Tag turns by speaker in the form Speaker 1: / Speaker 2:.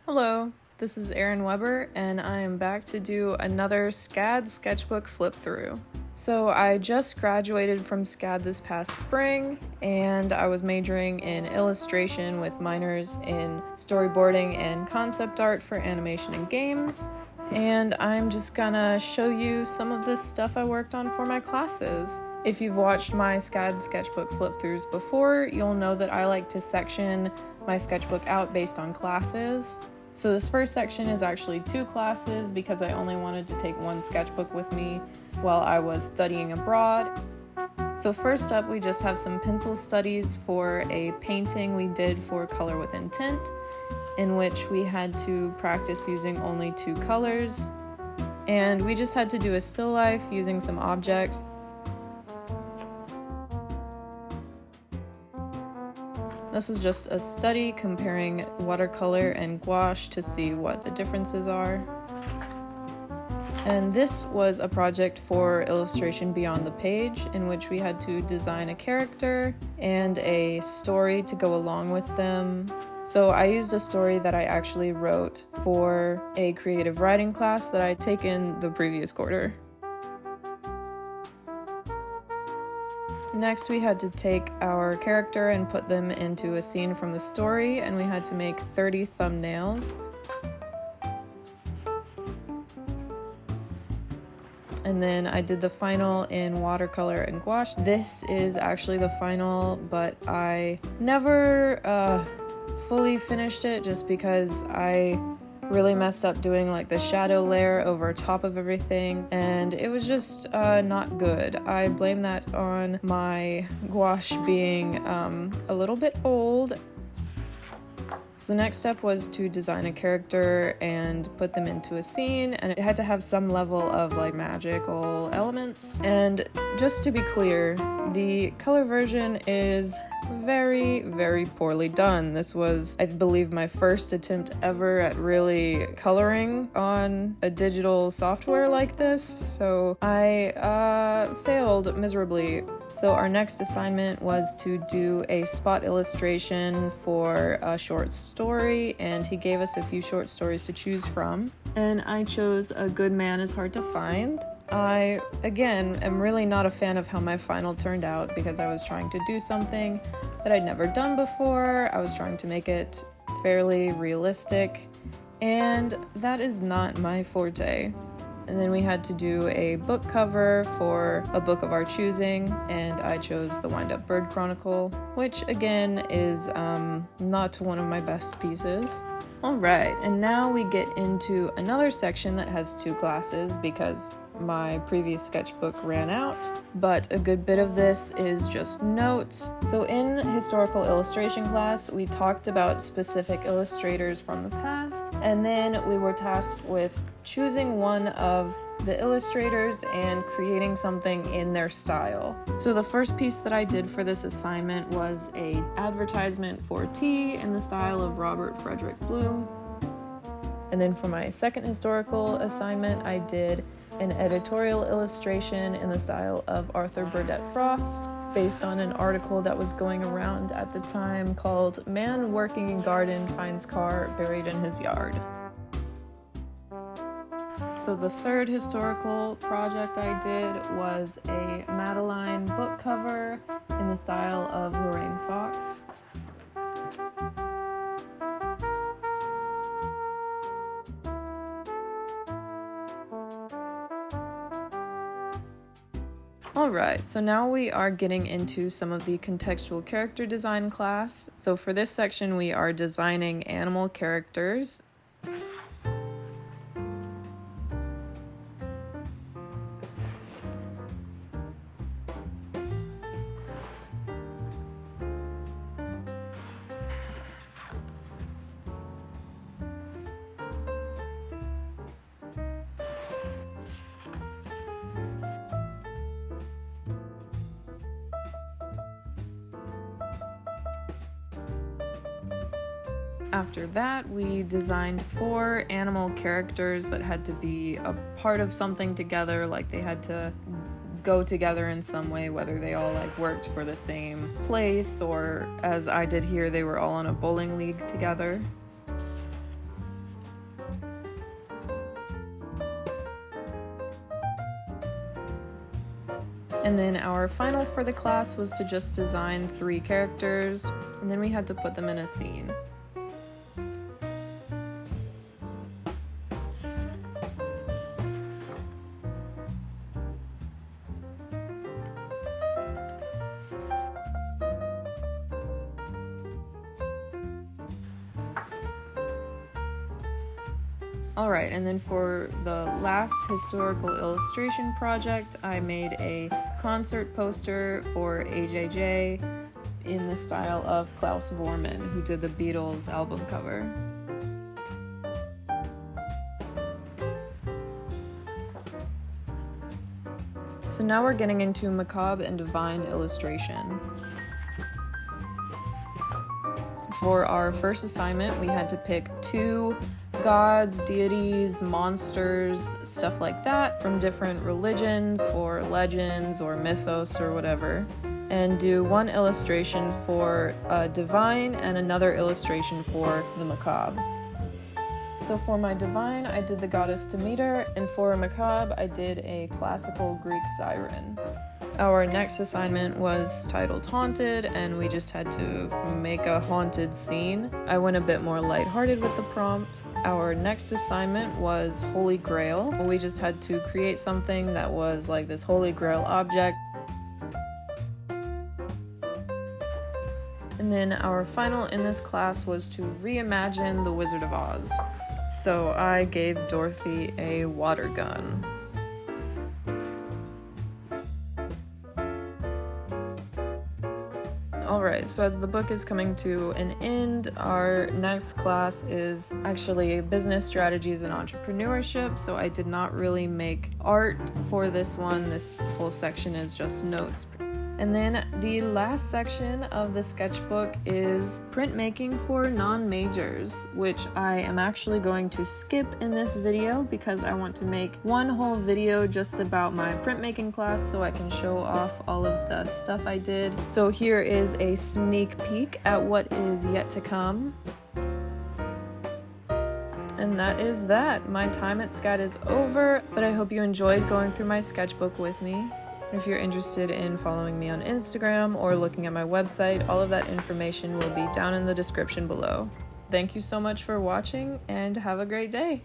Speaker 1: Hello, this is Erin Weber, and I am back to do another SCAD sketchbook flip through. So I just graduated from SCAD this past spring, and I was majoring in illustration with minors in storyboarding and concept art for animation and games. And I'm just gonna show you some of this stuff I worked on for my classes. If you've watched my SCAD sketchbook flip-throughs before, you'll know that I like to section my sketchbook out based on classes. So this first section is actually 2 classes because I only wanted to take one sketchbook with me while I was studying abroad. So first up, we just have some pencil studies for a painting we did for Color with Intent, in which we had to practice using only 2 colors. And we just had to do a still life using some objects. This was just a study comparing watercolor and gouache to see what the differences are. And this was a project for Illustration Beyond the Page, in which we had to design a character and a story to go along with them. So I used a story that I actually wrote for a creative writing class that I'd taken the previous quarter. Next, we had to take our character and put them into a scene from the story, and we had to make 30 thumbnails. And then I did the final in watercolor and gouache. This is actually the final, but I never fully finished it just because I really messed up doing like the shadow layer over top of everything, and it was just not good. I blame that on my gouache being a little bit old. So the next step was to design a character and put them into a scene, and it had to have some level of like magical elements. And just to be clear, the color version is very, very poorly done. This was, I believe, my first attempt ever at really coloring on a digital software like this, so I failed miserably. So our next assignment was to do a spot illustration for a short story, and he gave us a few short stories to choose from. And I chose A Good Man Is Hard to Find. I, again, am really not a fan of how my final turned out because I was trying to do something that I'd never done before. I was trying to make it fairly realistic, and that is not my forte. And then we had to do a book cover for a book of our choosing, and I chose The Wind-Up Bird Chronicle, which again is not one of my best pieces. Alright, and now we get into another section that has 2 classes because my previous sketchbook ran out, but a good bit of this is just notes. So in historical illustration class, we talked about specific illustrators from the past, and then we were tasked with choosing one of the illustrators and creating something in their style. So the first piece that I did for this assignment was an advertisement for tea in the style of Robert Frederick Bloom. And then for my second historical assignment, I did an editorial illustration in the style of Arthur Burdett Frost, based on an article that was going around at the time called "Man Working in Garden Finds Car Buried in His Yard." So the third historical project I did was a Madeline book cover in the style of Lorraine Fox. Alright, so now we are getting into some of the contextual character design class. So for this section, we are designing animal characters. After that, we designed 4 animal characters that had to be a part of something together, like they had to go together in some way, whether they all like worked for the same place or, as I did here, they were all on a bowling league together. And then our final for the class was to just design 3 characters, and then we had to put them in a scene. Alright, and then for the last historical illustration project, I made a concert poster for AJJ in the style of Klaus Voormann, who did the Beatles album cover. So now we're getting into macabre and divine illustration. For our first assignment, we had to pick 2 gods, deities, monsters, stuff like that from different religions or legends or mythos or whatever, and do 1 illustration for divine and another illustration for the macabre. So for my divine, I did the goddess Demeter, and for macabre, I did a classical Greek siren. Our next assignment was titled Haunted, and we just had to make a haunted scene. I went a bit more lighthearted with the prompt. Our next assignment was Holy Grail. We just had to create something that was like this Holy Grail object. And then our final in this class was to reimagine the Wizard of Oz. So I gave Dorothy a water gun. Alright, so as the book is coming to an end, our next class is actually business strategies and entrepreneurship, so I did not really make art for this one. This whole section is just notes. And then the last section of the sketchbook is printmaking for non-majors, which I am actually going to skip in this video because I want to make one whole video just about my printmaking class so I can show off all of the stuff I did. So here is a sneak peek at what is yet to come. And that is that. My time at SCAD is over, but I hope you enjoyed going through my sketchbook with me. If you're interested in following me on Instagram or looking at my website, all of that information will be down in the description below. Thank you so much for watching, and have a great day!